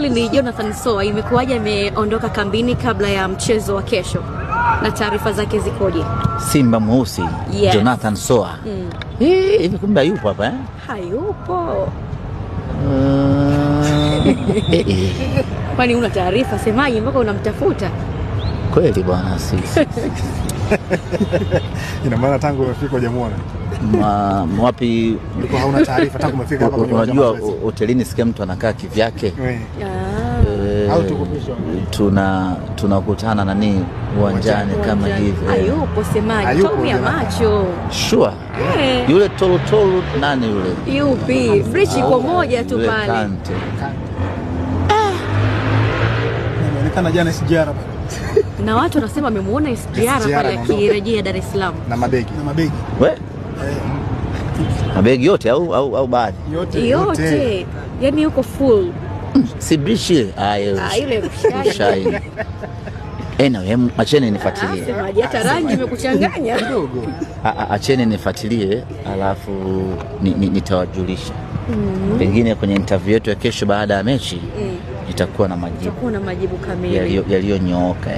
Ni Jonathan Soa, imekuwaje ameondoka kambini kabla ya mchezo wa kesho na taarifa zake zikoje? Simba mweusi, yes. Jonathan Soa. Hivi kumbe yupo hapa eh? Hayupo. Kwani una taarifa semaje mpaka unamtafuta? Kweli bwana sisi. Ina maana tangu umefika hujamuona? Wapi ulikuwa hauna taarifa tangu umefika hapa kwenye unajua hotelini sikia mtu anakaa kivyake. Au tukupishwa. Tunakutana nani uwanjani kama hivi. Hayupo semaje? Tomia macho. Sure. Yule tolo nani yule? Yupi? Frichi kwa moja tu pale. Inaonekana jana sijara pale. Na watu wanasema amemuona SGR pale akirejea Dar es Salaam. Na mabegi. We? Mabegi yote au baadhi? Yote. Yaani yuko full. Sibishi. Ile rushai. Acheni nifuatilie. Semaje hata rangi imekuchanganya kidogo. Acheni nifuatilie alafu nitawajulisha. Pengine kwenye interview yetu ya kesho baada ya mechi itakuwa na majibu. Itakuwa na majibu kamili yaliyonyooka.